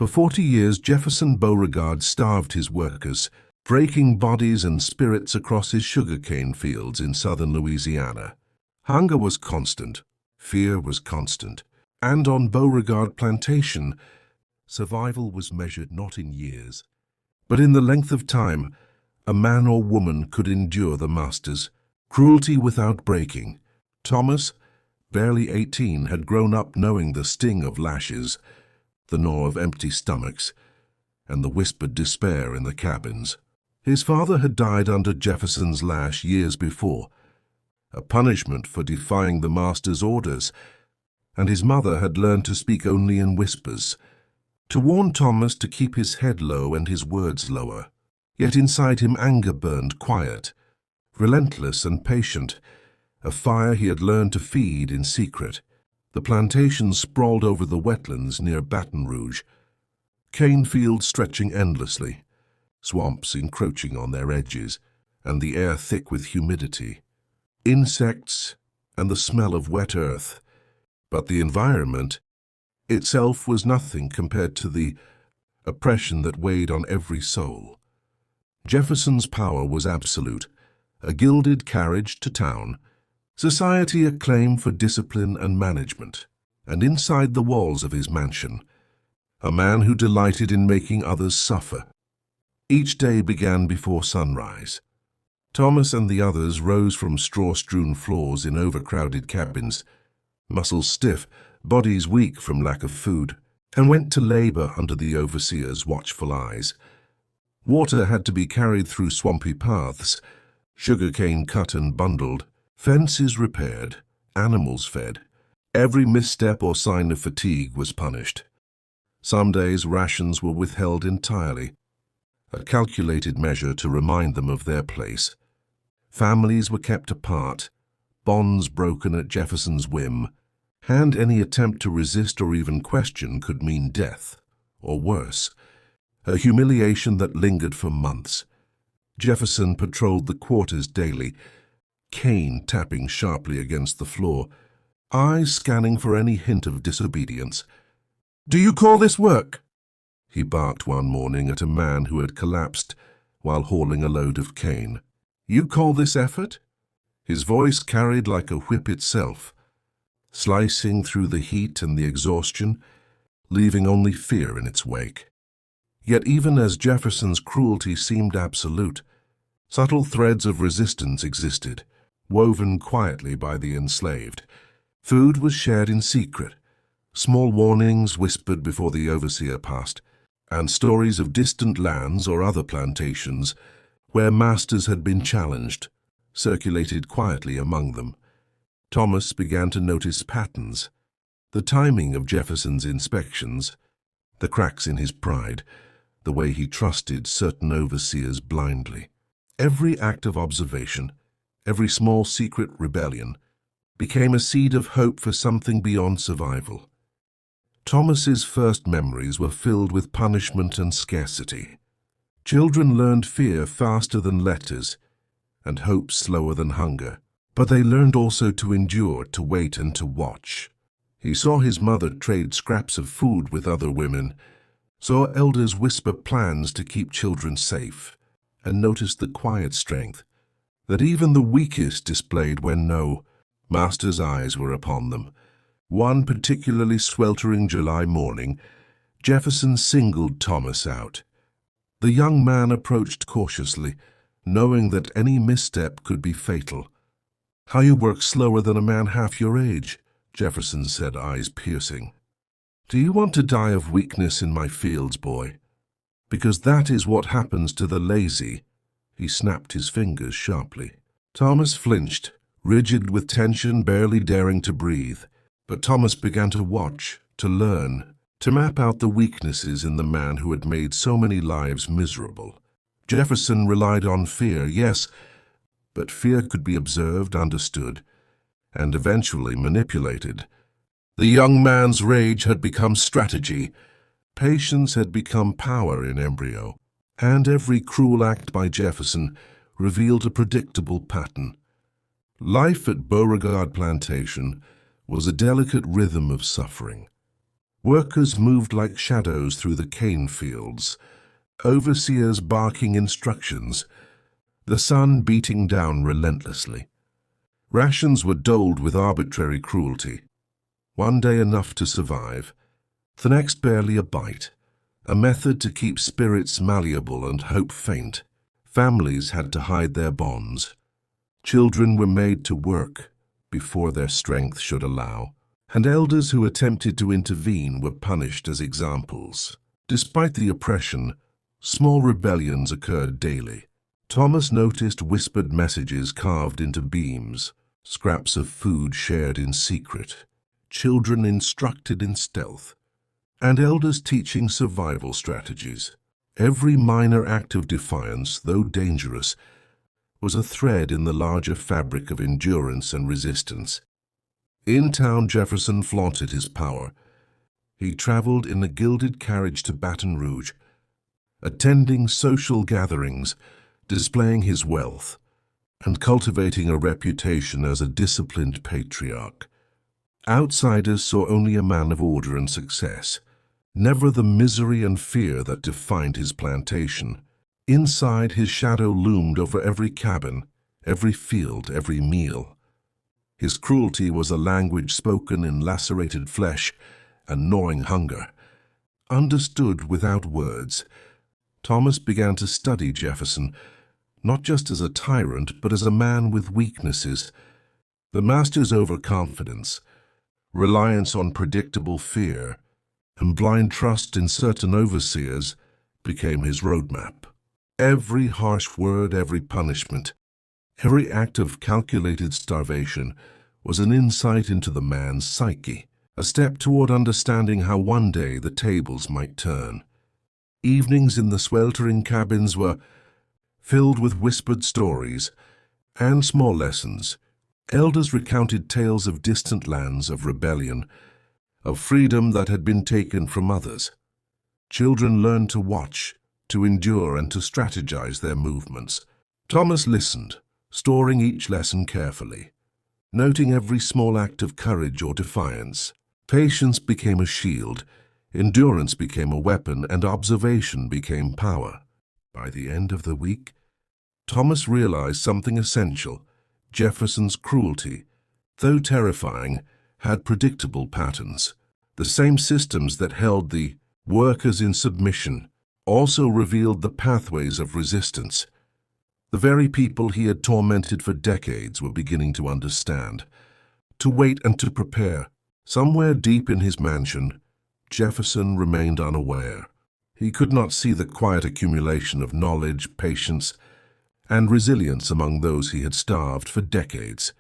For 40 years, Jefferson Beauregard starved his workers, breaking bodies and spirits across his sugarcane fields in southern Louisiana. Hunger was constant, fear was constant, and on Beauregard Plantation, survival was measured not in years, but in the length of time a man or woman could endure the master's cruelty without breaking. Thomas, barely 18, had grown up knowing the sting of lashes, the gnaw of empty stomachs, and the whispered despair in the cabins. His father had died under Jefferson's lash years before, a punishment for defying the master's orders, and his mother had learned to speak only in whispers, to warn Thomas to keep his head low and his words lower. Yet inside him anger burned quiet, relentless and patient, a fire he had learned to feed in secret. The plantation sprawled over the wetlands near Baton Rouge, cane fields stretching endlessly, swamps encroaching on their edges, and the air thick with humidity, insects, and the smell of wet earth. But the environment itself was nothing compared to the oppression that weighed on every soul. Jefferson's power was absolute, a gilded carriage to town, society acclaimed for discipline and management, and inside the walls of his mansion, a man who delighted in making others suffer. Each day began before sunrise. Thomas and the others rose from straw-strewn floors in overcrowded cabins, muscles stiff, bodies weak from lack of food, and went to labor under the overseer's watchful eyes. Water had to be carried through swampy paths, sugarcane cut and bundled, fences repaired, animals fed. Every misstep or sign of fatigue was punished. Some days rations were withheld entirely, a calculated measure to remind them of their place. Families were kept apart, bonds broken at Jefferson's whim, and any attempt to resist or even question could mean death, or worse, a humiliation that lingered for months. Jefferson patrolled the quarters daily, cane tapping sharply against the floor, eyes scanning for any hint of disobedience. "Do you call this work?" he barked one morning at a man who had collapsed while hauling a load of cane. "You call this effort?" His voice carried like a whip itself, slicing through the heat and the exhaustion, leaving only fear in its wake. Yet even as Jefferson's cruelty seemed absolute, subtle threads of resistance existed, woven quietly by the enslaved. Food was shared in secret, small warnings whispered before the overseer passed, and stories of distant lands or other plantations where masters had been challenged circulated quietly among them. Thomas began to notice patterns, the timing of Jefferson's inspections, the cracks in his pride, the way he trusted certain overseers blindly. Every act of observation, every small secret rebellion, became a seed of hope for something beyond survival. Thomas's first memories were filled with punishment and scarcity. Children learned fear faster than letters, and hope slower than hunger. But they learned also to endure, to wait, and to watch. He saw his mother trade scraps of food with other women, saw elders whisper plans to keep children safe, and noticed the quiet strength that even the weakest displayed when no master's eyes were upon them. One particularly sweltering July morning, Jefferson singled Thomas out. The young man approached cautiously, knowing that any misstep could be fatal. "How you work slower than a man half your age," Jefferson said, eyes piercing. "Do you want to die of weakness in my fields, boy? Because that is what happens to the lazy." He snapped his fingers sharply. Thomas flinched, rigid with tension, barely daring to breathe. But Thomas began to watch, to learn, to map out the weaknesses in the man who had made so many lives miserable. Jefferson relied on fear, yes, but fear could be observed, understood, and eventually manipulated. The young man's rage had become strategy. Patience had become power in embryo, and every cruel act by Jefferson revealed a predictable pattern. Life at Beauregard Plantation was a delicate rhythm of suffering. Workers moved like shadows through the cane fields, overseers barking instructions, the sun beating down relentlessly. Rations were doled with arbitrary cruelty. One day enough to survive, the next barely a bite, a method to keep spirits malleable and hope faint. Families had to hide their bonds. Children were made to work before their strength should allow, and elders who attempted to intervene were punished as examples. Despite the oppression, small rebellions occurred daily. Thomas noticed whispered messages carved into beams, scraps of food shared in secret, children instructed in stealth, and elders teaching survival strategies. Every minor act of defiance, though dangerous, was a thread in the larger fabric of endurance and resistance. In town, Jefferson flaunted his power. He traveled in a gilded carriage to Baton Rouge, attending social gatherings, displaying his wealth, and cultivating a reputation as a disciplined patriarch. Outsiders saw only a man of order and success, never the misery and fear that defined his plantation. Inside, his shadow loomed over every cabin, every field, every meal. His cruelty was a language spoken in lacerated flesh and gnawing hunger, understood without words. Thomas began to study Jefferson, not just as a tyrant, but as a man with weaknesses. The master's overconfidence, reliance on predictable fear, and blind trust in certain overseers became his roadmap. Every harsh word, every punishment, every act of calculated starvation was an insight into the man's psyche, a step toward understanding how one day the tables might turn. Evenings in the sweltering cabins were filled with whispered stories and small lessons. Elders recounted tales of distant lands, of rebellion, of freedom that had been taken from others. Children learned to watch, to endure, and to strategize their movements. Thomas listened, storing each lesson carefully, noting every small act of courage or defiance. Patience became a shield, endurance became a weapon, and observation became power. By the end of the week, Thomas realized something essential. Jefferson's cruelty, though terrifying, had predictable patterns. The same systems that held the workers in submission also revealed the pathways of resistance. The very people he had tormented for decades were beginning to understand, to wait and to prepare. Somewhere deep in his mansion, Jefferson remained unaware. He could not see the quiet accumulation of knowledge, patience, and resilience among those he had starved for decades.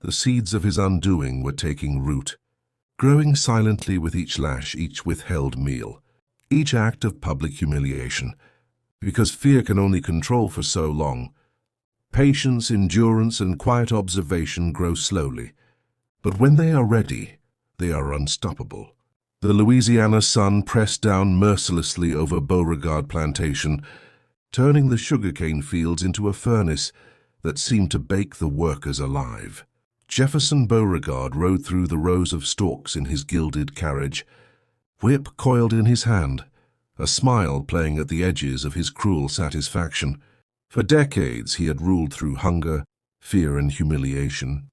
The seeds of his undoing were taking root, growing silently with each lash, each withheld meal, each act of public humiliation. Because fear can only control for so long, patience, endurance, and quiet observation grow slowly. But when they are ready, they are unstoppable. The Louisiana sun pressed down mercilessly over Beauregard Plantation, turning the sugarcane fields into a furnace that seemed to bake the workers alive. Jefferson Beauregard rode through the rows of stalks in his gilded carriage, whip coiled in his hand, a smile playing at the edges of his cruel satisfaction. For decades he had ruled through hunger, fear, and humiliation.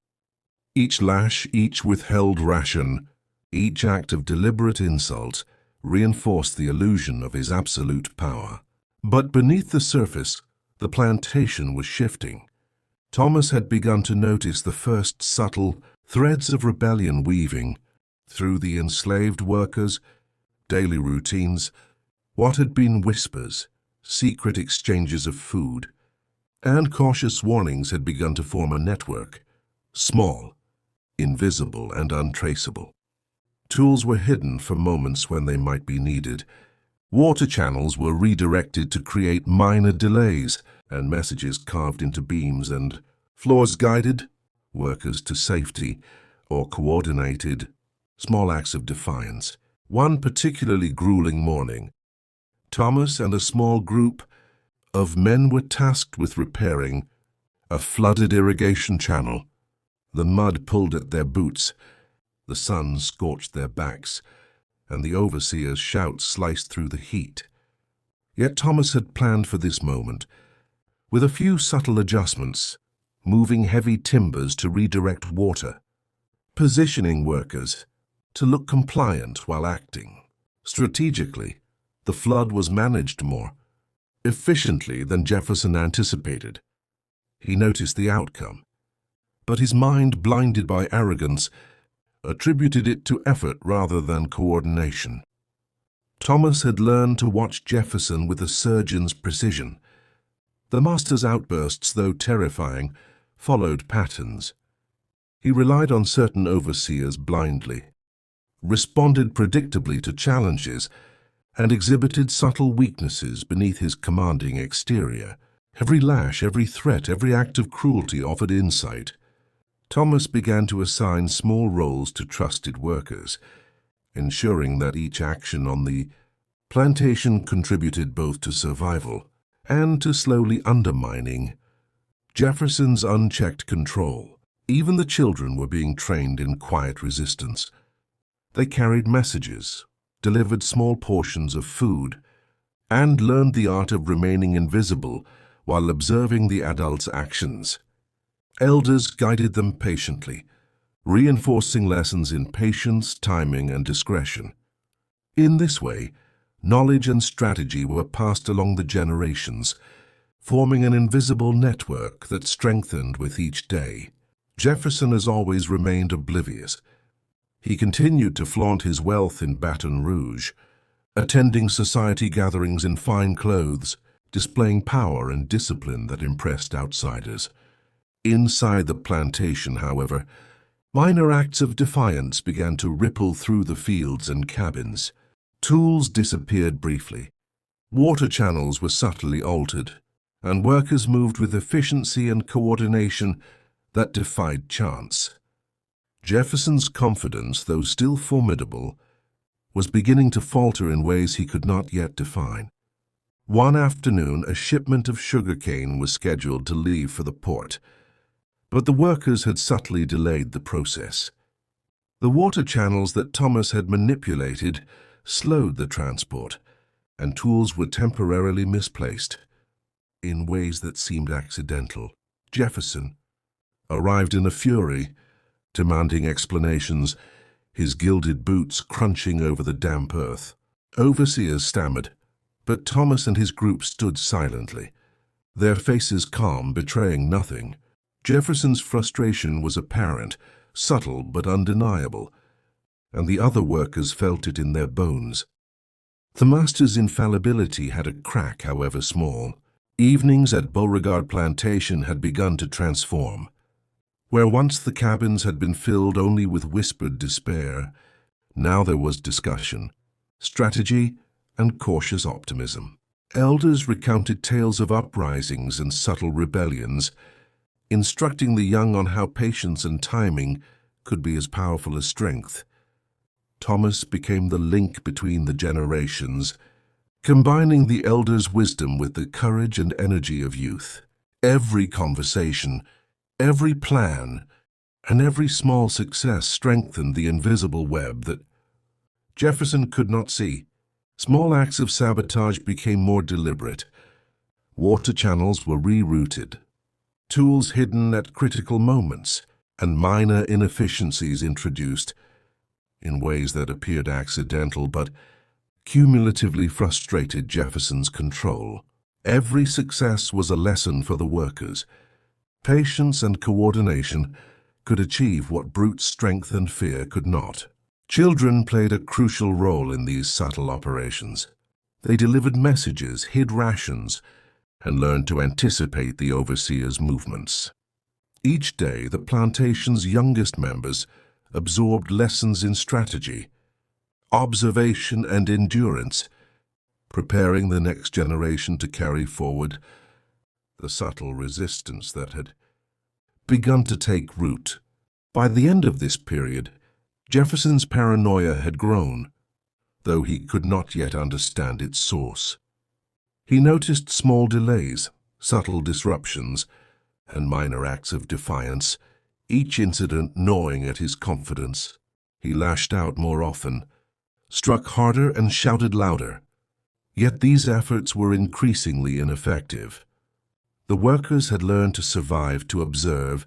Each lash, each withheld ration, each act of deliberate insult reinforced the illusion of his absolute power. But beneath the surface, the plantation was shifting. Thomas had begun to notice the first subtle threads of rebellion weaving through the enslaved workers' daily routines. What had been whispers, secret exchanges of food, and cautious warnings had begun to form a network, small, invisible, and untraceable. Tools were hidden for moments when they might be needed. Water channels were redirected to create minor delays, and messages carved into beams and floors guided workers to safety or coordinated small acts of defiance. One particularly grueling morning, Thomas and a small group of men were tasked with repairing a flooded irrigation channel. The mud pulled at their boots, the sun scorched their backs, and the overseer's shouts sliced through the heat. Yet Thomas had planned for this moment, with a few subtle adjustments, moving heavy timbers to redirect water, positioning workers to look compliant while acting. Strategically, the flood was managed more efficiently than Jefferson anticipated. He noticed the outcome, but his mind, blinded by arrogance, attributed it to effort rather than coordination. Thomas had learned to watch Jefferson with a surgeon's precision. The master's outbursts, though terrifying, followed patterns. He relied on certain overseers blindly, responded predictably to challenges, and exhibited subtle weaknesses beneath his commanding exterior. Every lash, every threat, every act of cruelty offered insight. Thomas began to assign small roles to trusted workers, ensuring that each action on the plantation contributed both to survival and to slowly undermining Jefferson's unchecked control. Even the children were being trained in quiet resistance. They carried messages, delivered small portions of food, and learned the art of remaining invisible while observing the adults' actions. Elders guided them patiently, reinforcing lessons in patience, timing, and discretion. In this way, knowledge and strategy were passed along the generations, forming an invisible network that strengthened with each day. Jefferson has always remained oblivious. He continued to flaunt his wealth in Baton Rouge, attending society gatherings in fine clothes, displaying power and discipline that impressed outsiders. Inside the plantation, however, minor acts of defiance began to ripple through the fields and cabins. Tools disappeared briefly, water channels were subtly altered, and workers moved with efficiency and coordination that defied chance. Jefferson's confidence, though still formidable, was beginning to falter in ways he could not yet define. One afternoon, a shipment of sugarcane was scheduled to leave for the port, but the workers had subtly delayed the process. The water channels that Thomas had manipulated slowed the transport, and tools were temporarily misplaced in ways that seemed accidental. Jefferson arrived in a fury, demanding explanations, his gilded boots crunching over the damp earth. Overseers stammered, but Thomas and his group stood silently, their faces calm, betraying nothing. Jefferson's frustration was apparent, subtle but undeniable, and the other workers felt it in their bones. The master's infallibility had a crack, however small. Evenings at Beauregard Plantation had begun to transform. Where once the cabins had been filled only with whispered despair, now there was discussion, strategy, and cautious optimism. Elders recounted tales of uprisings and subtle rebellions, instructing the young on how patience and timing could be as powerful as strength. Thomas became the link between the generations, combining the elders' wisdom with the courage and energy of youth. Every conversation, every plan, and every small success strengthened the invisible web that Jefferson could not see. Small acts of sabotage became more deliberate. Water channels were rerouted, tools hidden at critical moments, and minor inefficiencies introduced in ways that appeared accidental but cumulatively frustrated Jefferson's control. Every success was a lesson for the workers. Patience and coordination could achieve what brute strength and fear could not. Children played a crucial role in these subtle operations. They delivered messages, hid rations, and learned to anticipate the overseer's movements. Each day, the plantation's youngest members absorbed lessons in strategy, observation, and endurance, preparing the next generation to carry forward the subtle resistance that had begun to take root. By the end of this period, Jefferson's paranoia had grown, though he could not yet understand its source. He noticed small delays, subtle disruptions, and minor acts of defiance, each incident gnawing at his confidence. He lashed out more often, struck harder and shouted louder. Yet these efforts were increasingly ineffective. The workers had learned to survive, to observe,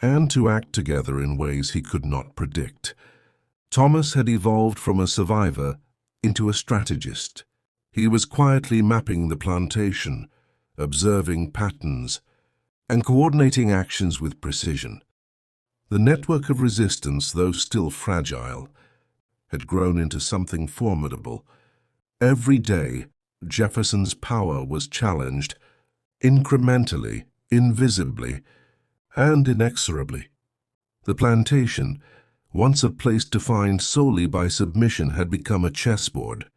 and to act together in ways he could not predict. Thomas had evolved from a survivor into a strategist. He was quietly mapping the plantation, observing patterns, and coordinating actions with precision. The network of resistance, though still fragile, had grown into something formidable. Every day, Jefferson's power was challenged, incrementally, invisibly, and inexorably. The plantation, once a place defined solely by submission, had become a chessboard.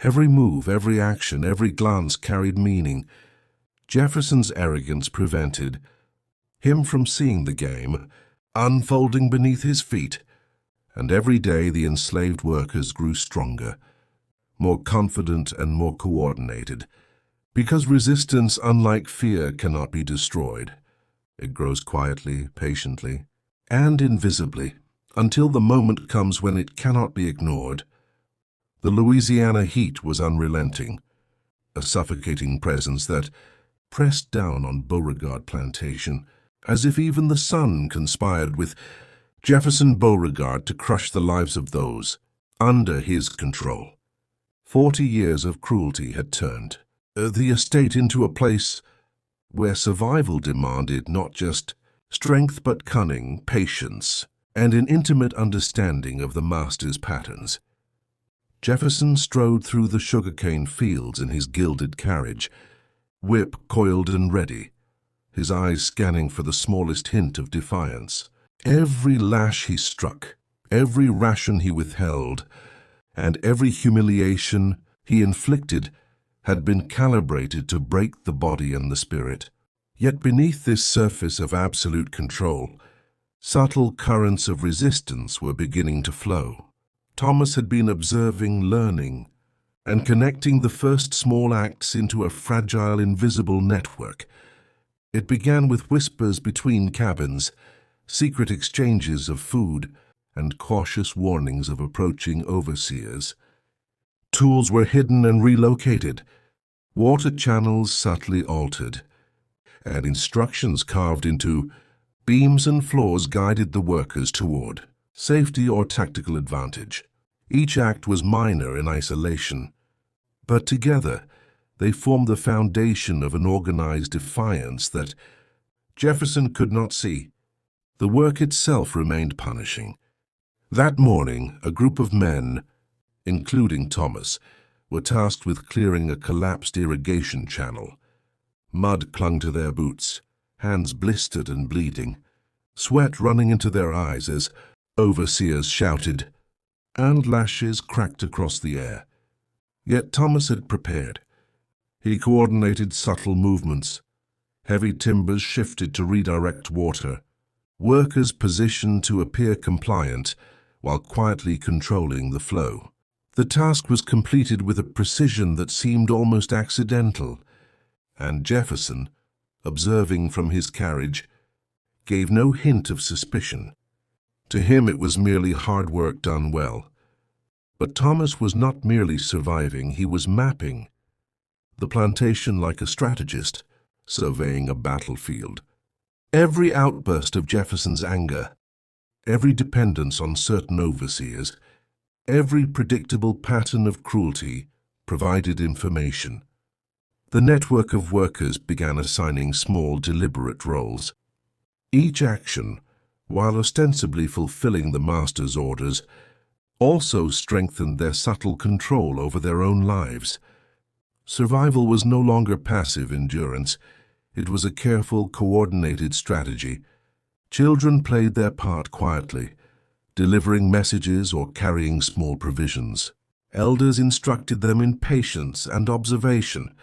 Every move, every action, every glance carried meaning. Jefferson's arrogance prevented him from seeing the game unfolding beneath his feet, and every day the enslaved workers grew stronger, more confident and more coordinated, because resistance, unlike fear, cannot be destroyed. It grows quietly, patiently, and invisibly, until the moment comes when it cannot be ignored. The Louisiana heat was unrelenting, a suffocating presence that pressed down on Beauregard Plantation, as if even the sun conspired with Jefferson Beauregard to crush the lives of those under his control. 40 years of cruelty had turned the estate into a place where survival demanded not just strength but cunning, patience, and an intimate understanding of the master's patterns. Jefferson strode through the sugarcane fields in his gilded carriage, whip coiled and ready, his eyes scanning for the smallest hint of defiance. Every lash he struck, every ration he withheld, and every humiliation he inflicted had been calibrated to break the body and the spirit. Yet beneath this surface of absolute control, subtle currents of resistance were beginning to flow. Thomas had been observing, learning, and connecting the first small acts into a fragile, invisible network. It began with whispers between cabins, secret exchanges of food, and cautious warnings of approaching overseers. Tools were hidden and relocated, water channels subtly altered, and instructions carved into beams and floors guided the workers toward safety or tactical advantage. Each act was minor in isolation, but together they formed the foundation of an organized defiance that Jefferson could not see. The work itself remained punishing. That morning, a group of men, including Thomas, were tasked with clearing a collapsed irrigation channel. Mud clung to their boots, hands blistered and bleeding, sweat running into their eyes as overseers shouted, and lashes cracked across the air. Yet Thomas had prepared. He coordinated subtle movements. Heavy timbers shifted to redirect water. Workers positioned to appear compliant while quietly controlling the flow. The task was completed with a precision that seemed almost accidental, and Jefferson, observing from his carriage, gave no hint of suspicion. To him it was merely hard work done well. But Thomas was not merely surviving, he was mapping the plantation like a strategist, surveying a battlefield. Every outburst of Jefferson's anger, every dependence on certain overseers, every predictable pattern of cruelty provided information. The network of workers began assigning small, deliberate roles. Each action, while ostensibly fulfilling the master's orders, also strengthened their subtle control over their own lives. Survival was no longer passive endurance. It was a careful, coordinated strategy. Children played their part quietly, delivering messages or carrying small provisions. Elders instructed them in patience and observation,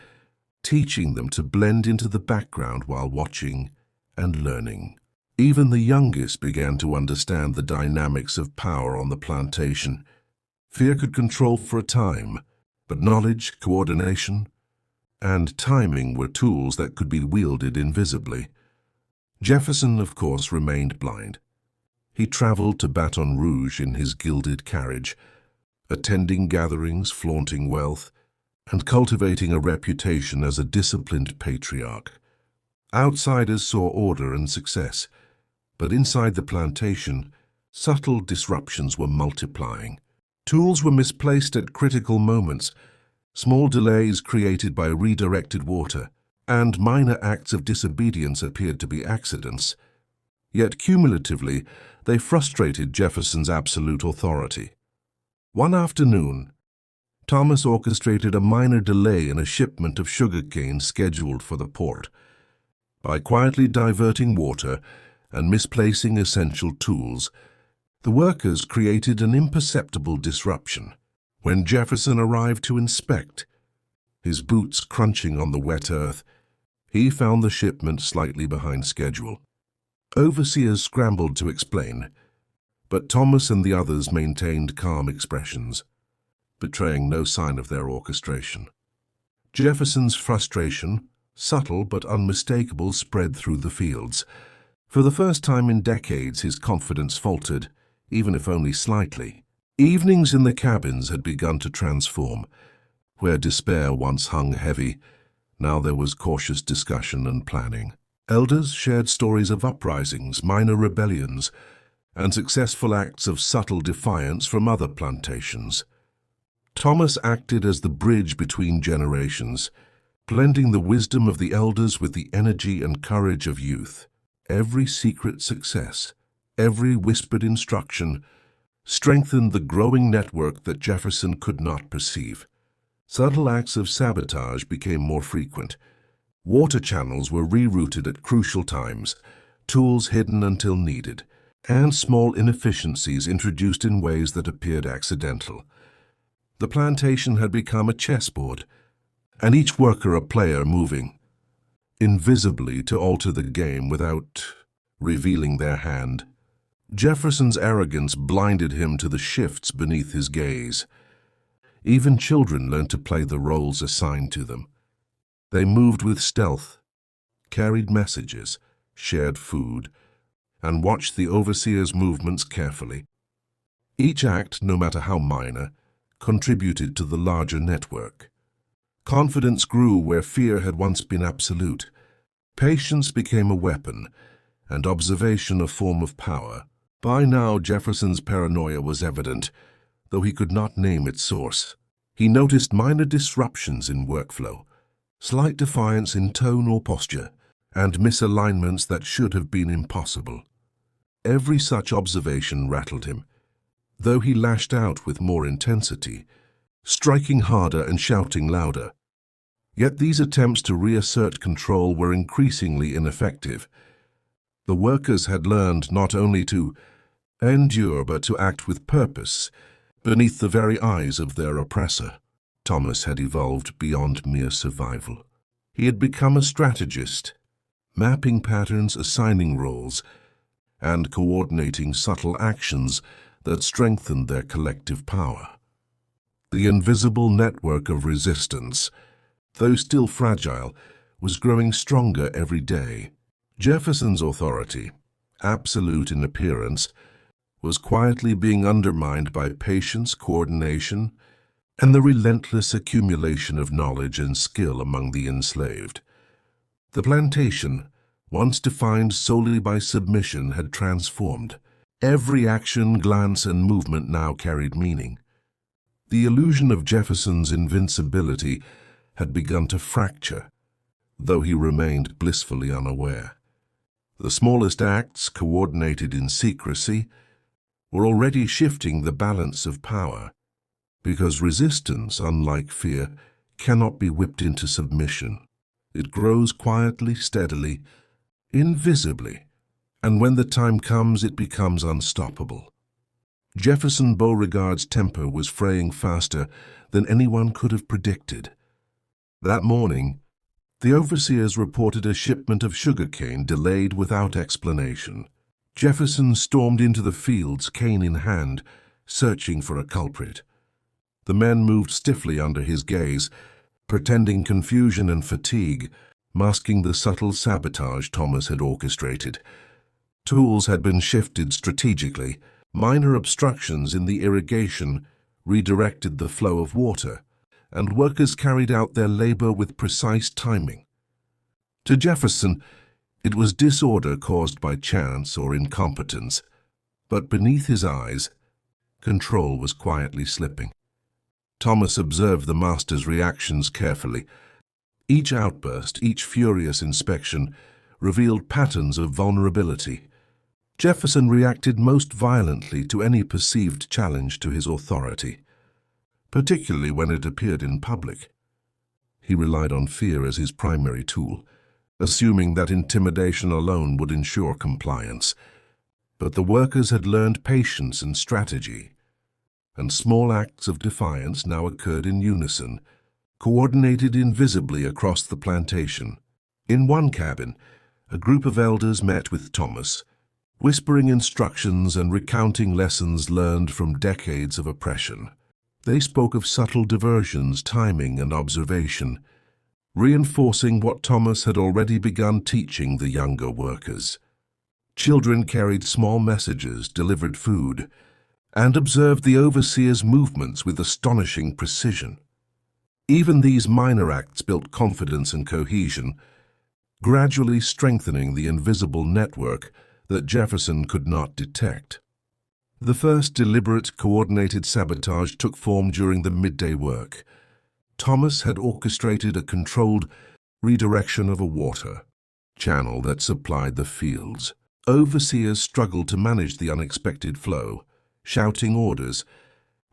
teaching them to blend into the background while watching and learning. Even the youngest began to understand the dynamics of power on the plantation. Fear could control for a time, but knowledge, coordination, and timing were tools that could be wielded invisibly. Jefferson, of course, remained blind. He traveled to Baton Rouge in his gilded carriage, attending gatherings, flaunting wealth, and cultivating a reputation as a disciplined patriarch. Outsiders saw order and success, but inside the plantation, subtle disruptions were multiplying. Tools were misplaced at critical moments, small delays created by redirected water, and minor acts of disobedience appeared to be accidents. Yet cumulatively, they frustrated Jefferson's absolute authority. One afternoon, Thomas orchestrated a minor delay in a shipment of sugarcane scheduled for the port. By quietly diverting water and misplacing essential tools, the workers created an imperceptible disruption. When Jefferson arrived to inspect, his boots crunching on the wet earth, he found the shipment slightly behind schedule. Overseers scrambled to explain, but Thomas and the others maintained calm expressions, betraying no sign of their orchestration. Jefferson's frustration, subtle but unmistakable, spread through the fields. For the first time in decades, his confidence faltered, even if only slightly. Evenings in the cabins had begun to transform. Where despair once hung heavy, now there was cautious discussion and planning. Elders shared stories of uprisings, minor rebellions, and successful acts of subtle defiance from other plantations. Thomas acted as the bridge between generations, blending the wisdom of the elders with the energy and courage of youth. Every secret success, every whispered instruction, strengthened the growing network that Jefferson could not perceive. Subtle acts of sabotage became more frequent. Water channels were rerouted at crucial times, tools hidden until needed, and small inefficiencies introduced in ways that appeared accidental. The plantation had become a chessboard, and each worker a player moving invisibly to alter the game without revealing their hand. Jefferson's arrogance blinded him to the shifts beneath his gaze. Even children learned to play the roles assigned to them. They moved with stealth, carried messages, shared food, and watched the overseer's movements carefully. Each act, no matter how minor, contributed to the larger network. Confidence grew where fear had once been absolute. Patience became a weapon, and observation a form of power. By now, Jefferson's paranoia was evident, though he could not name its source. He noticed minor disruptions in workflow, slight defiance in tone or posture, and misalignments that should have been impossible. Every such observation rattled him, though he lashed out with more intensity, striking harder and shouting louder. Yet these attempts to reassert control were increasingly ineffective. The workers had learned not only to endure but to act with purpose beneath the very eyes of their oppressor. Thomas had evolved beyond mere survival. He had become a strategist, mapping patterns, assigning roles, and coordinating subtle actions that strengthened their collective power. The invisible network of resistance, though still fragile, was growing stronger every day. Jefferson's authority, absolute in appearance, was quietly being undermined by patience, coordination, and the relentless accumulation of knowledge and skill among the enslaved. The plantation, once defined solely by submission, had transformed. Every action, glance, and movement now carried meaning. The illusion of Jefferson's invincibility had begun to fracture, though he remained blissfully unaware. The smallest acts, coordinated in secrecy, were already shifting the balance of power, because resistance, unlike fear, cannot be whipped into submission. It grows quietly, steadily, invisibly, and when the time comes, it becomes unstoppable. Jefferson Beauregard's temper was fraying faster than anyone could have predicted. That morning, the overseers reported a shipment of sugarcane delayed without explanation. Jefferson stormed into the fields, cane in hand, searching for a culprit. The men moved stiffly under his gaze, pretending confusion and fatigue, masking the subtle sabotage Thomas had orchestrated. Tools had been shifted strategically. Minor obstructions in the irrigation redirected the flow of water, and workers carried out their labor with precise timing. To Jefferson, it was disorder caused by chance or incompetence, but beneath his eyes, control was quietly slipping. Thomas observed the master's reactions carefully. Each outburst, each furious inspection, revealed patterns of vulnerability. Jefferson reacted most violently to any perceived challenge to his authority, particularly when it appeared in public. He relied on fear as his primary tool, assuming that intimidation alone would ensure compliance. But the workers had learned patience and strategy, and small acts of defiance now occurred in unison, coordinated invisibly across the plantation. In one cabin, a group of elders met with Thomas, whispering instructions and recounting lessons learned from decades of oppression. They spoke of subtle diversions, timing, and observation, reinforcing what Thomas had already begun teaching the younger workers. Children carried small messages, delivered food, and observed the overseer's movements with astonishing precision. Even these minor acts built confidence and cohesion, gradually strengthening the invisible network that Jefferson could not detect. The first deliberate, coordinated sabotage took form during the midday work. Thomas had orchestrated a controlled redirection of a water channel that supplied the fields. Overseers struggled to manage the unexpected flow, shouting orders,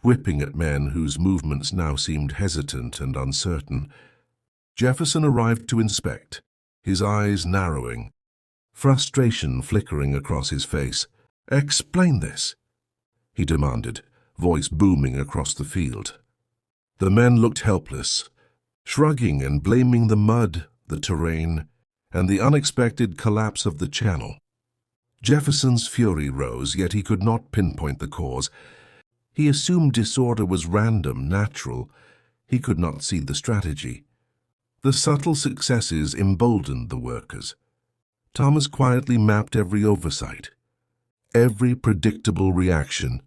whipping at men whose movements now seemed hesitant and uncertain. Jefferson arrived to inspect, his eyes narrowing, frustration flickering across his face. "Explain this," he demanded, voice booming across the field. The men looked helpless, shrugging and blaming the mud, the terrain, and the unexpected collapse of the channel. Jefferson's fury rose, yet he could not pinpoint the cause. He assumed disorder was random, natural. He could not see the strategy. The subtle successes emboldened the workers. Thomas quietly mapped every oversight, every predictable reaction,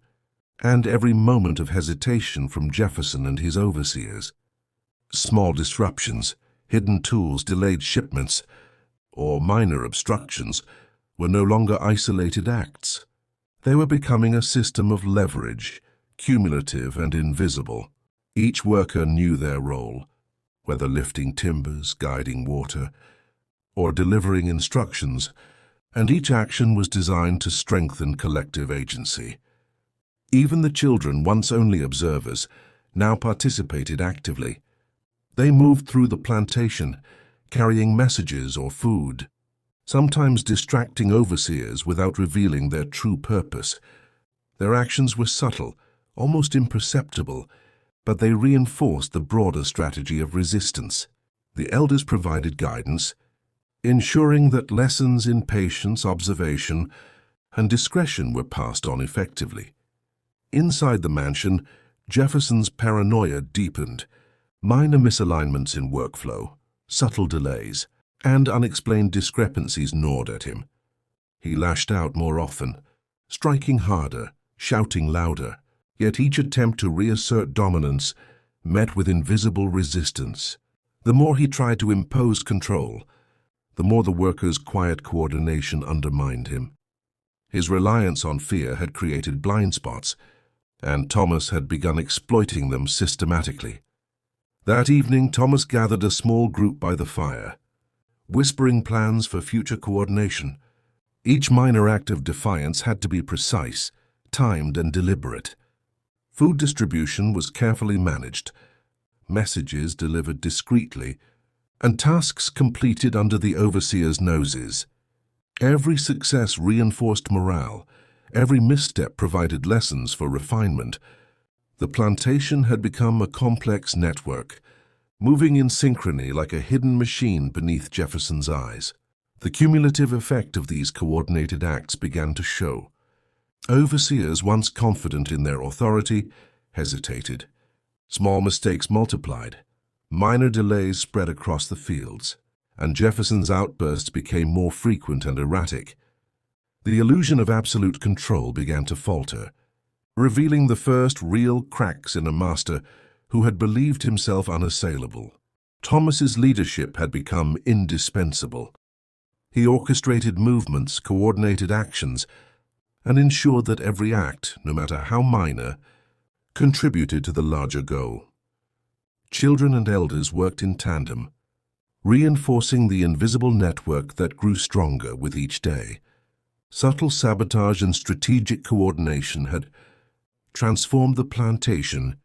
and every moment of hesitation from Jefferson and his overseers. Small disruptions, hidden tools, delayed shipments, or minor obstructions were no longer isolated acts. They were becoming a system of leverage, cumulative and invisible. Each worker knew their role, whether lifting timbers, guiding water, or delivering instructions, and each action was designed to strengthen collective agency. Even the children, once only observers, now participated actively. They moved through the plantation, carrying messages or food, sometimes distracting overseers without revealing their true purpose. Their actions were subtle, almost imperceptible, but they reinforced the broader strategy of resistance. The elders provided guidance, ensuring that lessons in patience, observation, and discretion were passed on effectively. Inside the mansion, Jefferson's paranoia deepened. Minor misalignments in workflow, subtle delays, and unexplained discrepancies gnawed at him. He lashed out more often, striking harder, shouting louder, yet each attempt to reassert dominance met with invisible resistance. The more he tried to impose control, the more the workers' quiet coordination undermined him. His reliance on fear had created blind spots, and Thomas had begun exploiting them systematically. That evening, Thomas gathered a small group by the fire, whispering plans for future coordination. Each minor act of defiance had to be precise, timed, and deliberate. Food distribution was carefully managed, messages delivered discreetly, and tasks completed under the overseer's noses. Every success reinforced morale. Every misstep provided lessons for refinement. The plantation had become a complex network, moving in synchrony like a hidden machine beneath Jefferson's eyes. The cumulative effect of these coordinated acts began to show. Overseers, once confident in their authority, hesitated. Small mistakes multiplied. Minor delays spread across the fields, and Jefferson's outbursts became more frequent and erratic. The illusion of absolute control began to falter. revealing the first real cracks in a master who had believed himself unassailable. Thomas's leadership had become indispensable. He orchestrated movements, coordinated actions, and ensured that every act, no matter how minor, contributed to the larger goal. Children and elders worked in tandem, reinforcing the invisible network that grew stronger with each day. Subtle sabotage and strategic coordination had transformed the plantation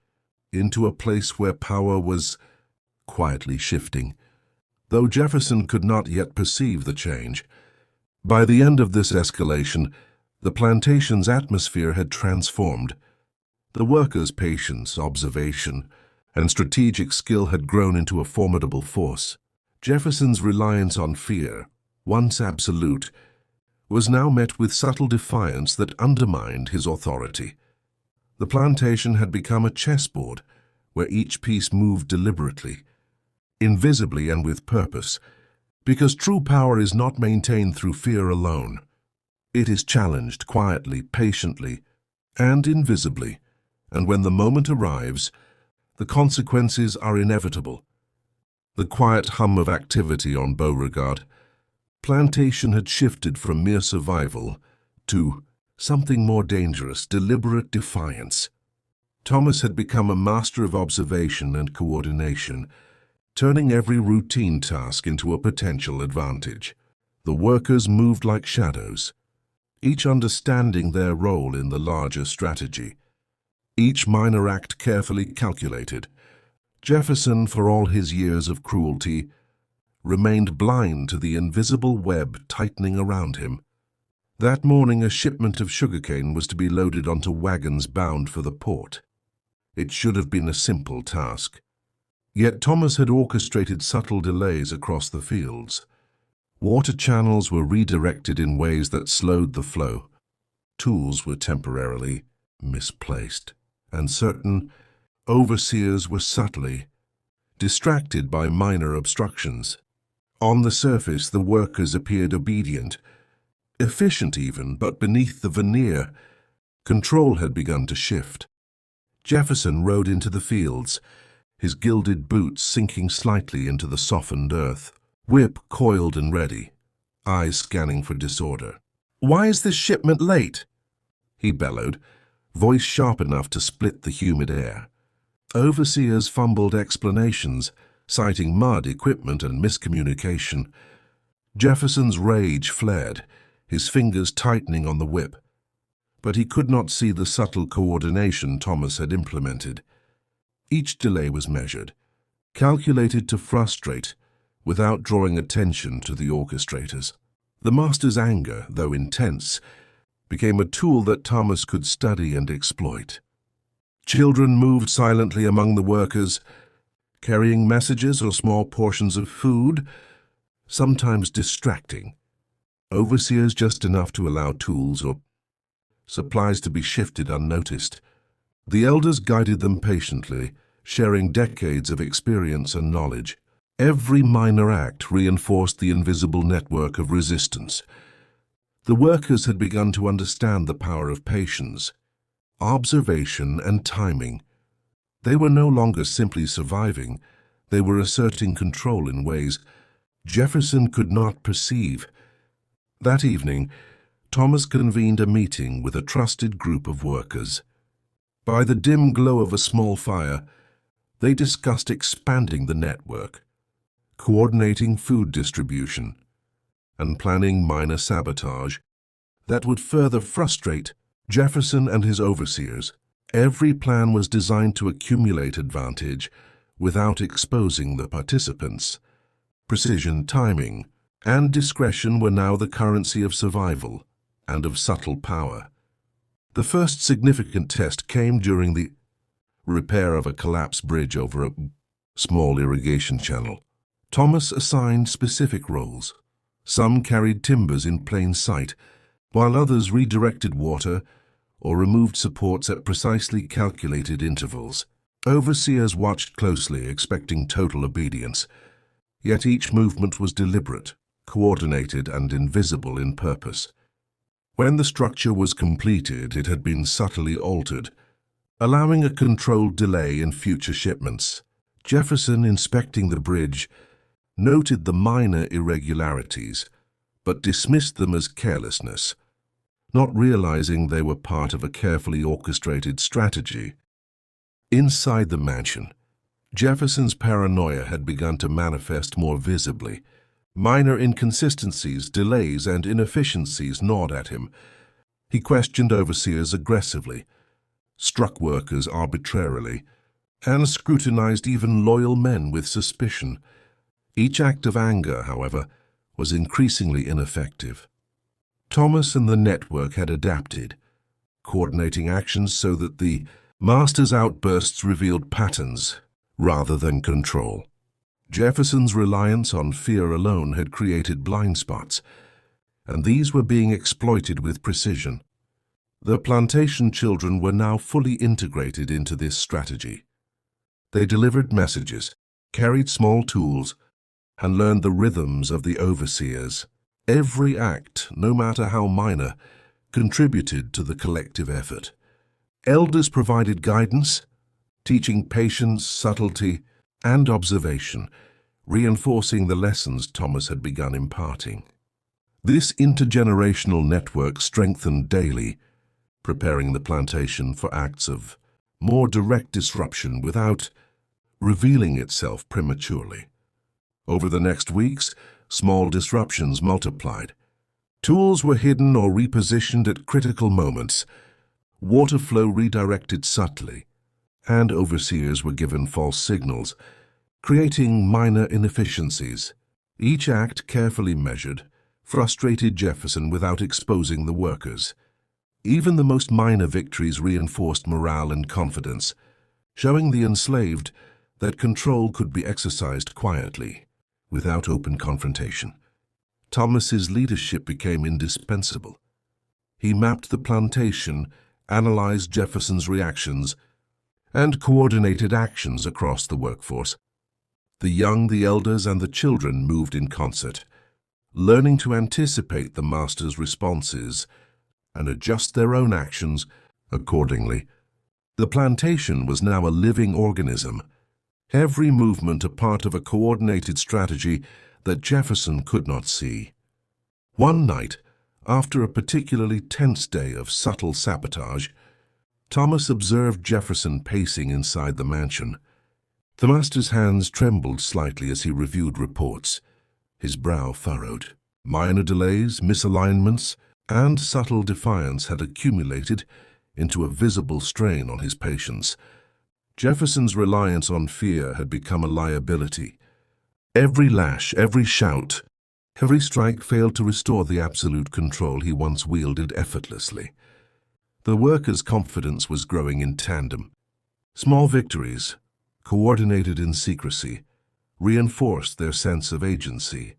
into a place where power was quietly shifting. Though Jefferson could not yet perceive the change, by the end of this escalation, the plantation's atmosphere had transformed. The workers' patience, observation, and strategic skill had grown into a formidable force. Jefferson's reliance on fear, once absolute, was now met with subtle defiance that undermined his authority. The plantation had become a chessboard where each piece moved deliberately, invisibly and with purpose, because true power is not maintained through fear alone. It is challenged quietly, patiently, and invisibly, and when the moment arrives, the consequences are inevitable. The quiet hum of activity on Beauregard Plantation had shifted from mere survival to something more dangerous, deliberate defiance. Thomas had become a master of observation and coordination, turning every routine task into a potential advantage. The workers moved like shadows, each understanding their role in the larger strategy, each minor act carefully calculated. Jefferson, for all his years of cruelty, remained blind to the invisible web tightening around him. That morning, a shipment of sugarcane was to be loaded onto wagons bound for the port. It should have been a simple task. Yet Thomas had orchestrated subtle delays across the fields. Water channels were redirected in ways that slowed the flow. Tools were temporarily misplaced, and certain overseers were subtly distracted by minor obstructions. On the surface, the workers appeared obedient, efficient even, but beneath the veneer, control had begun to shift. Jefferson rode into the fields, his gilded boots sinking slightly into the softened earth, whip coiled and ready, eyes scanning for disorder. "Why is this shipment late?" he bellowed, voice sharp enough to split the humid air. Overseers fumbled explanations, citing mud, equipment, and miscommunication. Jefferson's rage flared, his fingers tightening on the whip. But he could not see the subtle coordination Thomas had implemented. Each delay was measured, calculated to frustrate, without drawing attention to the orchestrators. The master's anger, though intense, became a tool that Thomas could study and exploit. Children moved silently among the workers, carrying messages or small portions of food, sometimes distracting. Overseers just enough to allow tools or supplies to be shifted unnoticed. The elders guided them patiently, sharing decades of experience and knowledge. Every minor act reinforced the invisible network of resistance. The workers had begun to understand the power of patience, observation, and timing. They were no longer simply surviving, they were asserting control in ways Jefferson could not perceive. That evening, Thomas convened a meeting with a trusted group of workers. By the dim glow of a small fire, they discussed expanding the network, coordinating food distribution, and planning minor sabotage that would further frustrate Jefferson and his overseers. Every plan was designed to accumulate advantage without exposing the participants. Precision, timing, and discretion were now the currency of survival and of subtle power. The first significant test came during the repair of a collapsed bridge over a small irrigation channel. Thomas assigned specific roles. Some carried timbers in plain sight, while others redirected water or removed supports at precisely calculated intervals. Overseers watched closely, expecting total obedience. Yet each movement was deliberate, coordinated, and invisible in purpose. When the structure was completed, it had been subtly altered, allowing a controlled delay in future shipments. Jefferson, inspecting the bridge, noted the minor irregularities, but dismissed them as carelessness, not realizing they were part of a carefully orchestrated strategy. Inside the mansion, Jefferson's paranoia had begun to manifest more visibly. Minor inconsistencies, delays, and inefficiencies gnawed at him. He questioned overseers aggressively, struck workers arbitrarily, and scrutinized even loyal men with suspicion. Each act of anger, however, was increasingly ineffective. Thomas and the network had adapted, coordinating actions so that the master's outbursts revealed patterns rather than control. Jefferson's reliance on fear alone had created blind spots, and these were being exploited with precision. The plantation children were now fully integrated into this strategy. They delivered messages, carried small tools, and learned the rhythms of the overseers. Every act, no matter how minor, contributed to the collective effort. Elders provided guidance, teaching patience, subtlety, and observation, reinforcing the lessons Thomas had begun imparting. This intergenerational network strengthened daily, preparing the plantation for acts of more direct disruption without revealing itself prematurely. Over the next weeks, small disruptions multiplied. Tools were hidden or repositioned at critical moments, water flow redirected subtly, and overseers were given false signals, creating minor inefficiencies. Each act, carefully measured, frustrated Jefferson without exposing the workers. Even the most minor victories reinforced morale and confidence, showing the enslaved that control could be exercised quietly, without open confrontation. Thomas's leadership became indispensable. He mapped the plantation, analyzed Jefferson's reactions, and coordinated actions across the workforce. The young, the elders, and the children moved in concert, learning to anticipate the master's responses and adjust their own actions accordingly. The plantation was now a living organism, every movement a part of a coordinated strategy that Jefferson could not see. One night, after a particularly tense day of subtle sabotage, Thomas observed Jefferson pacing inside the mansion. The master's hands trembled slightly as he reviewed reports, his brow furrowed. Minor delays, misalignments, and subtle defiance had accumulated into a visible strain on his patience. Jefferson's reliance on fear had become a liability. Every lash, every shout, every strike failed to restore the absolute control he once wielded effortlessly. The workers' confidence was growing in tandem. Small victories, coordinated in secrecy, reinforced their sense of agency.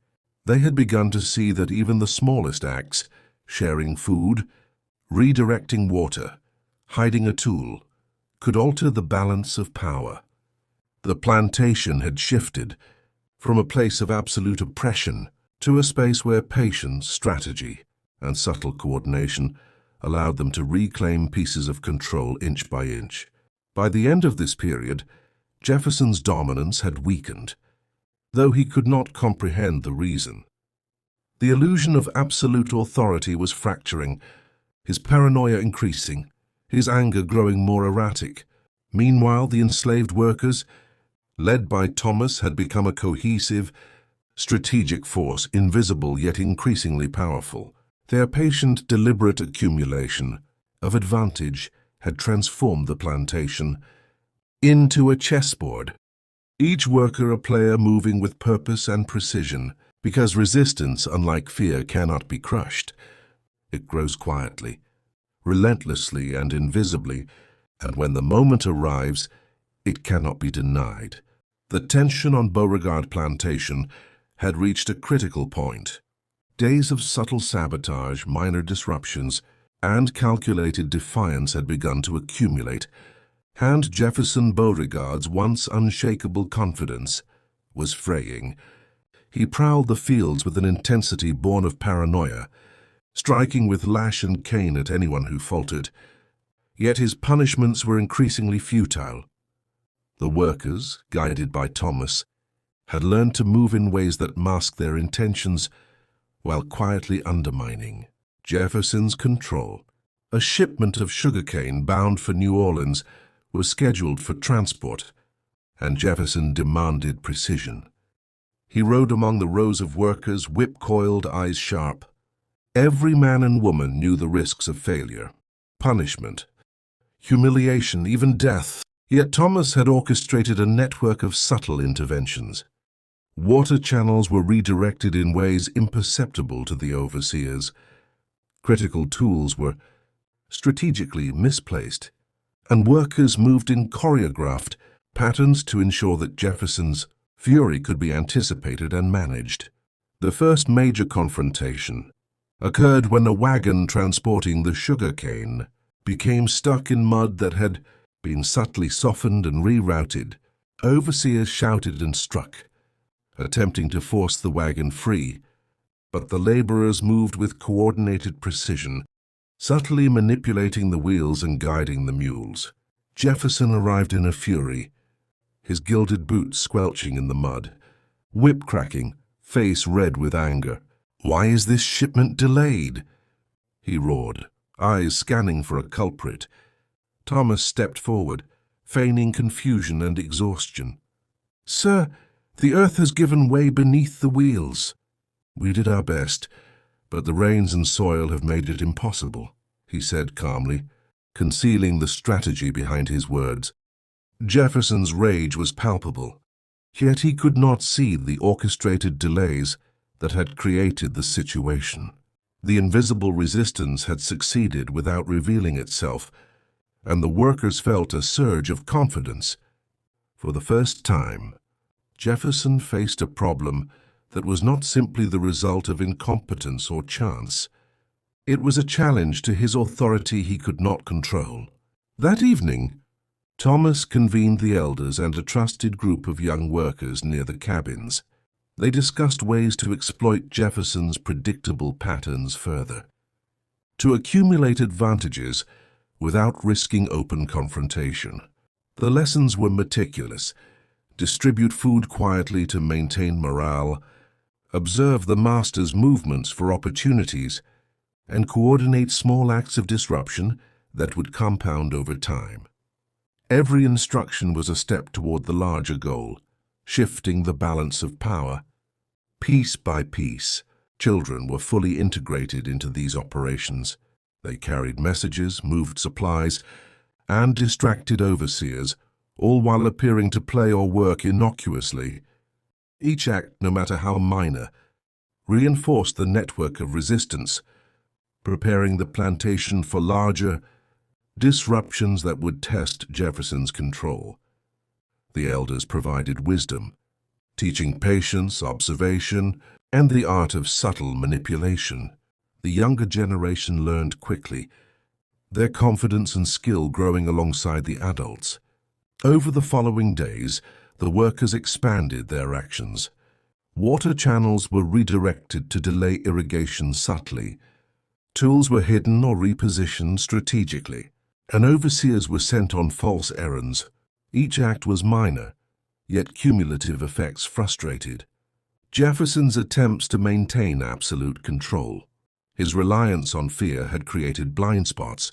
They had begun to see that even the smallest acts, sharing food, redirecting water, hiding a tool, could alter the balance of power. The plantation had shifted from a place of absolute oppression to a space where patience, strategy, and subtle coordination allowed them to reclaim pieces of control inch by inch. By the end of this period, Jefferson's dominance had weakened, though he could not comprehend the reason. The illusion of absolute authority was fracturing, his paranoia increasing, his anger growing more erratic. Meanwhile, the enslaved workers, led by Thomas, had become a cohesive, strategic force, invisible yet increasingly powerful. Their patient, deliberate accumulation of advantage had transformed the plantation into a chessboard, each worker a player moving with purpose and precision, because resistance, unlike fear, cannot be crushed. It grows quietly, relentlessly and invisibly, and when the moment arrives, it cannot be denied. The tension on Beauregard Plantation had reached a critical point. Days of subtle sabotage, minor disruptions, and calculated defiance had begun to accumulate, and Jefferson Beauregard's once unshakable confidence was fraying. He prowled the fields with an intensity born of paranoia, striking with lash and cane at anyone who faltered. Yet his punishments were increasingly futile. The workers, guided by Thomas, had learned to move in ways that masked their intentions while quietly undermining Jefferson's control. A shipment of sugarcane bound for New Orleans was scheduled for transport, and Jefferson demanded precision. He rode among the rows of workers, whip-coiled, eyes sharp. Every man and woman knew the risks of failure, punishment, humiliation, even death. Yet Thomas had orchestrated a network of subtle interventions. Water channels were redirected in ways imperceptible to the overseers. Critical tools were strategically misplaced, and workers moved in choreographed patterns to ensure that Jefferson's fury could be anticipated and managed. The first major confrontation occurred when a wagon transporting the sugarcane became stuck in mud that had been subtly softened and rerouted. Overseers shouted and struck, attempting to force the wagon free, but the laborers moved with coordinated precision, subtly manipulating the wheels and guiding the mules. Jefferson arrived in a fury, his gilded boots squelching in the mud, whip cracking, face red with anger. "Why is this shipment delayed?" he roared, eyes scanning for a culprit. Thomas stepped forward, feigning confusion and exhaustion. "Sir, the earth has given way beneath the wheels." "We did our best, but the rains and soil have made it impossible," he said calmly, concealing the strategy behind his words. Jefferson's rage was palpable, yet he could not see the orchestrated delays that had created the situation. The invisible resistance had succeeded without revealing itself, and the workers felt a surge of confidence. For the first time, Jefferson faced a problem that was not simply the result of incompetence or chance. It was a challenge to his authority he could not control. That evening, Thomas convened the elders and a trusted group of young workers near the cabins. They discussed ways to exploit Jefferson's predictable patterns further, to accumulate advantages without risking open confrontation. The lessons were meticulous: distribute food quietly to maintain morale, observe the master's movements for opportunities, and coordinate small acts of disruption that would compound over time. Every instruction was a step toward the larger goal, shifting the balance of power. Piece by piece, children were fully integrated into these operations. They carried messages, moved supplies, and distracted overseers, all while appearing to play or work innocuously. Each act, no matter how minor, reinforced the network of resistance, preparing the plantation for larger disruptions that would test Jefferson's control. The elders provided wisdom, teaching patience, observation, and the art of subtle manipulation. The younger generation learned quickly, their confidence and skill growing alongside the adults. Over the following days, the workers expanded their actions. Water channels were redirected to delay irrigation subtly. Tools were hidden or repositioned strategically, and overseers were sent on false errands. Each act was minor, yet cumulative effects frustrated Jefferson's attempts to maintain absolute control. His reliance on fear had created blind spots,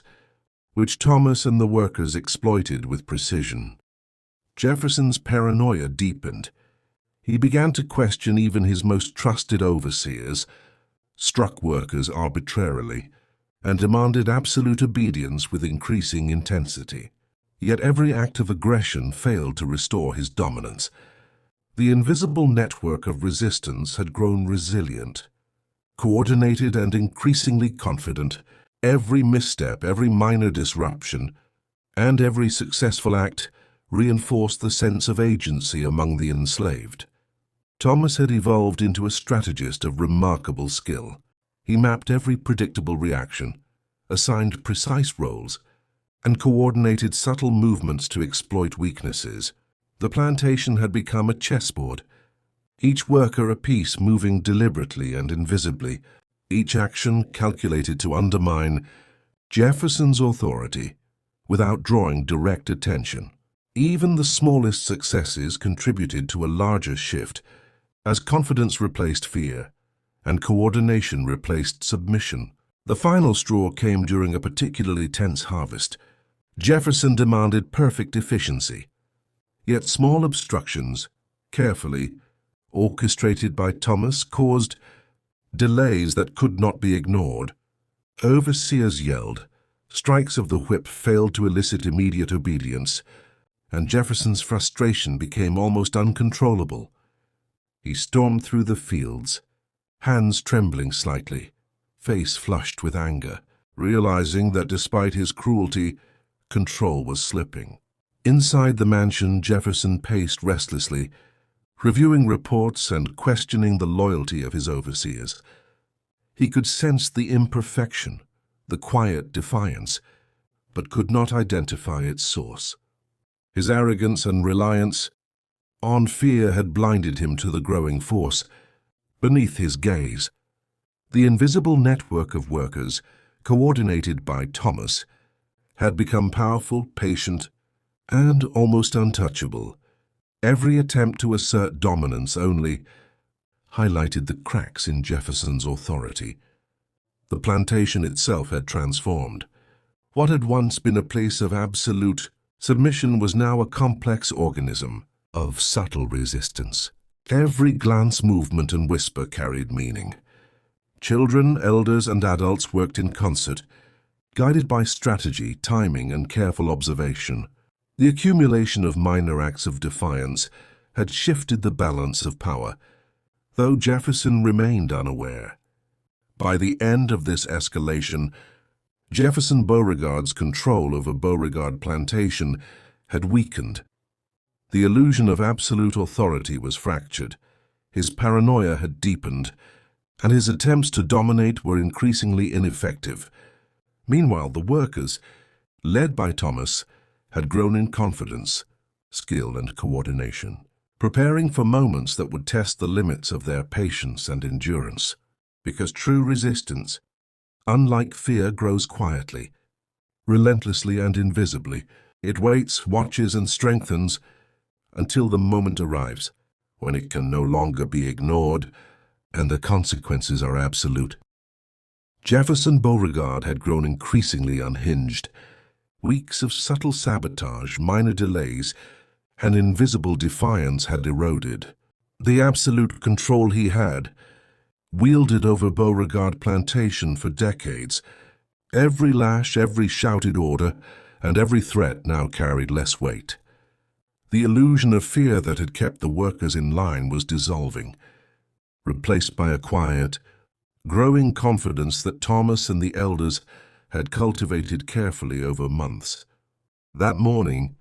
which Thomas and the workers exploited with precision. Jefferson's paranoia deepened. He began to question even his most trusted overseers, struck workers arbitrarily, and demanded absolute obedience with increasing intensity. Yet every act of aggression failed to restore his dominance. The invisible network of resistance had grown resilient, coordinated and increasingly confident. Every misstep, every minor disruption, and every successful act reinforced the sense of agency among the enslaved. Thomas had evolved into a strategist of remarkable skill. He mapped every predictable reaction, assigned precise roles, and coordinated subtle movements to exploit weaknesses. The plantation had become a chessboard, each worker a piece moving deliberately and invisibly. each action calculated to undermine Jefferson's authority without drawing direct attention. Even the smallest successes contributed to a larger shift as confidence replaced fear and coordination replaced submission. The final straw came during a particularly tense harvest. Jefferson demanded perfect efficiency, yet small obstructions, carefully orchestrated by Thomas, caused delays that could not be ignored. Overseers yelled, strikes of the whip failed to elicit immediate obedience, and Jefferson's frustration became almost uncontrollable. He stormed through the fields, hands trembling slightly, face flushed with anger, realizing that despite his cruelty, control was slipping. Inside the mansion, Jefferson paced restlessly, reviewing reports and questioning the loyalty of his overseers. He could sense the imperfection, the quiet defiance, but could not identify its source. His arrogance and reliance on fear had blinded him to the growing force beneath his gaze. The invisible network of workers, coordinated by Thomas, had become powerful, patient, and almost untouchable. Every attempt to assert dominance only highlighted the cracks in Jefferson's authority. The plantation itself had transformed. What had once been a place of absolute submission was now a complex organism of subtle resistance. Every glance, movement, and whisper carried meaning. Children, elders, and adults worked in concert, guided by strategy, timing, and careful observation. The accumulation of minor acts of defiance had shifted the balance of power, though Jefferson remained unaware. By the end of this escalation, Jefferson Beauregard's control over Beauregard Plantation had weakened. The illusion of absolute authority was fractured, his paranoia had deepened, and his attempts to dominate were increasingly ineffective. Meanwhile, the workers, led by Thomas, had grown in confidence, skill, and coordination, preparing for moments that would test the limits of their patience and endurance. Because true resistance, unlike fear, grows quietly, relentlessly and invisibly. It waits, watches, and strengthens until the moment arrives when it can no longer be ignored and the consequences are absolute. Jefferson Beauregard had grown increasingly unhinged. Weeks of subtle sabotage, minor delays, and invisible defiance had eroded the absolute control he had wielded over Beauregard Plantation for decades. Every lash, every shouted order, and every threat now carried less weight. The illusion of fear that had kept the workers in line was dissolving, replaced by a quiet, growing confidence that Thomas and the elders had cultivated carefully over months. That morning,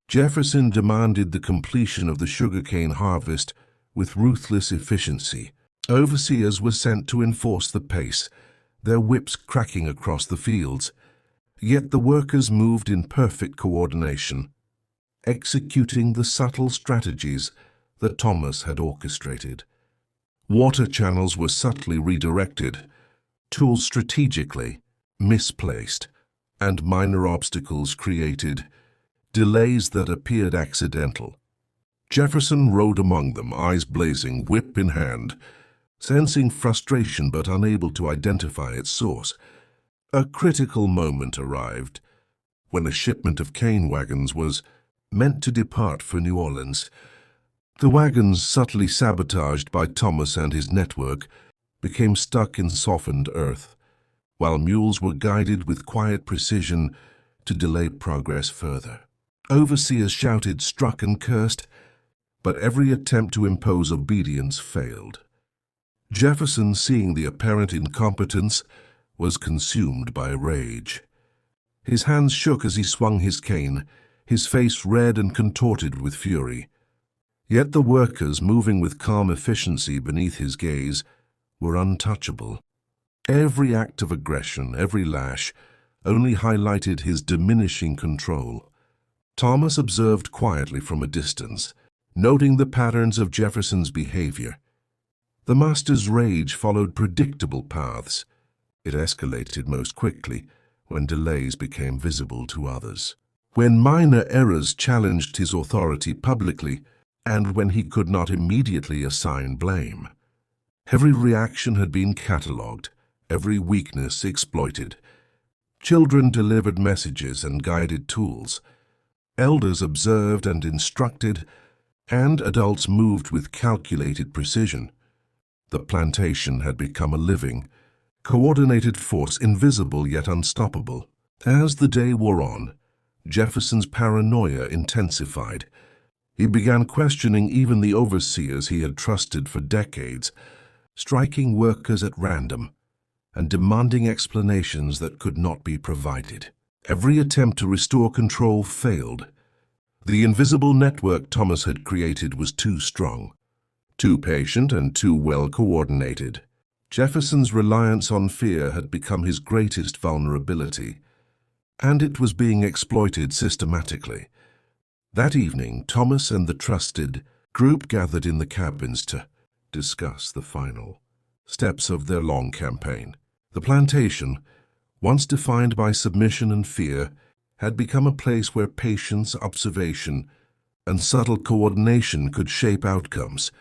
Jefferson demanded the completion of the sugarcane harvest with ruthless efficiency. Overseers were sent to enforce the pace, their whips cracking across the fields. Yet the workers moved in perfect coordination, executing the subtle strategies that Thomas had orchestrated. Water channels were subtly redirected, tools strategically misplaced, and minor obstacles created delays that appeared accidental. Jefferson rode among them, eyes blazing, whip in hand, sensing frustration but unable to identify its source. A critical moment arrived when a shipment of cane wagons was meant to depart for New Orleans. The wagons, subtly sabotaged by Thomas and his network, became stuck in softened earth, while mules were guided with quiet precision to delay progress further. Overseers shouted, struck, and cursed, but every attempt to impose obedience failed. Jefferson, seeing the apparent incompetence, was consumed by rage. His hands shook as he swung his cane, his face red and contorted with fury. Yet the workers, moving with calm efficiency beneath his gaze, were untouchable. Every act of aggression, every lash, only highlighted his diminishing control. Thomas observed quietly from a distance, noting the patterns of Jefferson's behavior. The master's rage followed predictable paths. It escalated most quickly when delays became visible to others, when minor errors challenged his authority publicly, and when he could not immediately assign blame. Every reaction had been catalogued, every weakness exploited. Children delivered messages and guided tools. Elders observed and instructed, and adults moved with calculated precision. The plantation had become a living, coordinated force, invisible yet unstoppable. As the day wore on, Jefferson's paranoia intensified. He began questioning even the overseers he had trusted for decades, striking workers at random and demanding explanations that could not be provided. Every attempt to restore control failed. The invisible network Thomas had created was too strong, too patient, and too well coordinated. Jefferson's reliance on fear had become his greatest vulnerability, and it was being exploited systematically. That evening, Thomas and the trusted group gathered in the cabins to discuss the final steps of their long campaign. The plantation, once defined by submission and fear, had become a place where patience, observation, and subtle coordination could shape outcomes.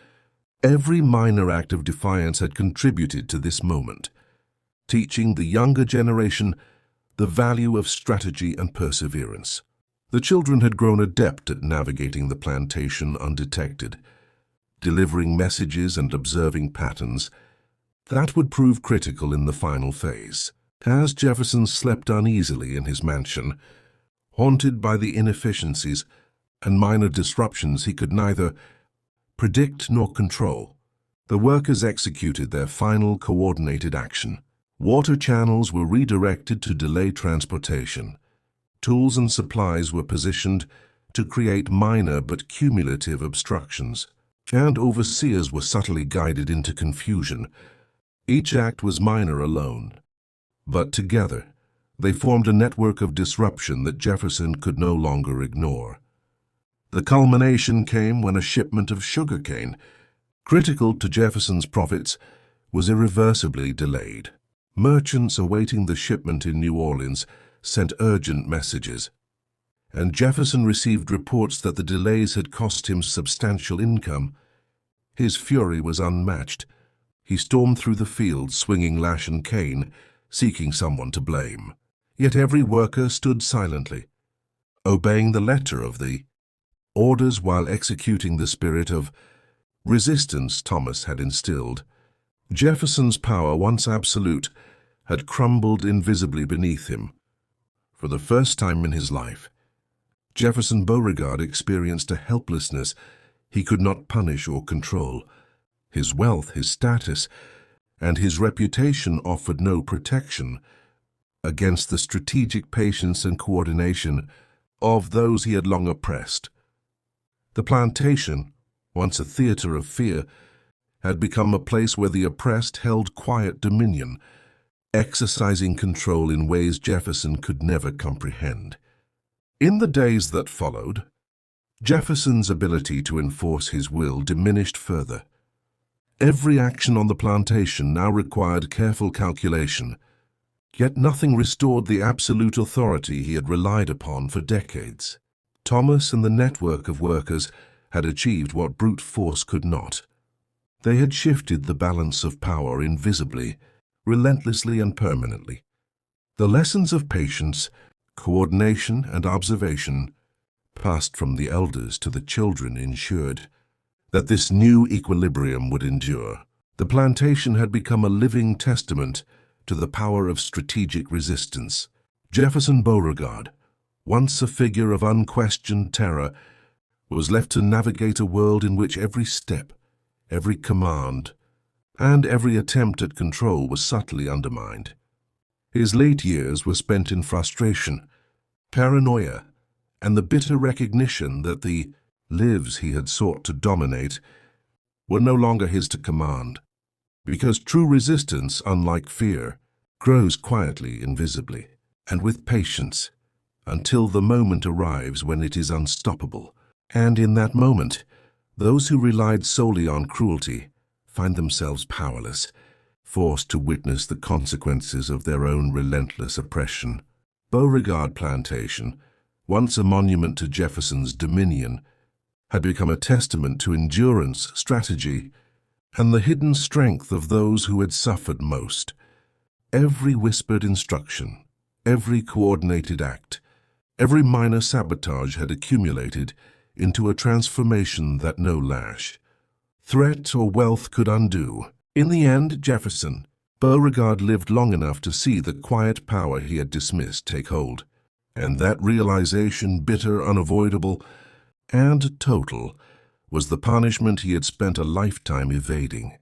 Every minor act of defiance had contributed to this moment, teaching the younger generation the value of strategy and perseverance. The children had grown adept at navigating the plantation undetected, delivering messages and observing patterns that would prove critical in the final phase. As Jefferson slept uneasily in his mansion, haunted by the inefficiencies and minor disruptions he could neither predict nor control, the workers executed their final coordinated action. Water channels were redirected to delay transportation. Tools and supplies were positioned to create minor but cumulative obstructions, and overseers were subtly guided into confusion. Each act was minor alone, but together they formed a network of disruption that Jefferson could no longer ignore. The culmination came when a shipment of sugarcane, critical to Jefferson's profits, was irreversibly delayed. Merchants awaiting the shipment in New Orleans sent urgent messages, and Jefferson received reports that the delays had cost him substantial income. His fury was unmatched. He stormed through the fields, swinging lash and cane, seeking someone to blame. Yet every worker stood silently, obeying the letter of the orders while executing the spirit of resistance Thomas had instilled. Jefferson's power, once absolute, had crumbled invisibly beneath him. For the first time in his life, Jefferson Beauregard experienced a helplessness he could not punish or control. His wealth, his status, and his reputation offered no protection against the strategic patience and coordination of those he had long oppressed. The plantation, once a theater of fear, had become a place where the oppressed held quiet dominion, exercising control in ways Jefferson could never comprehend. In the days that followed, Jefferson's ability to enforce his will diminished further. Every action on the plantation now required careful calculation, yet nothing restored the absolute authority he had relied upon for decades. Thomas and the network of workers had achieved what brute force could not. They had shifted the balance of power invisibly, relentlessly, and permanently. The lessons of patience, coordination, and observation, passed from the elders to the children, ensured that this new equilibrium would endure. The plantation had become a living testament to the power of strategic resistance. Jefferson Beauregard, once a figure of unquestioned terror, was left to navigate a world in which every step, every command, and every attempt at control was subtly undermined. His late years were spent in frustration, paranoia, and the bitter recognition that the lives he had sought to dominate were no longer his to command, because true resistance, unlike fear, grows quietly, invisibly, and with patience, until the moment arrives when it is unstoppable. And in that moment, those who relied solely on cruelty find themselves powerless, forced to witness the consequences of their own relentless oppression. Beauregard Plantation, once a monument to Jefferson's dominion, had become a testament to endurance, strategy, and the hidden strength of those who had suffered most. Every whispered instruction, every coordinated act, every minor sabotage had accumulated into a transformation that no lash, threat, or wealth could undo. In the end, Beauregard lived long enough to see the quiet power he had dismissed take hold, and that realization, bitter, unavoidable, and total, was the punishment he had spent a lifetime evading.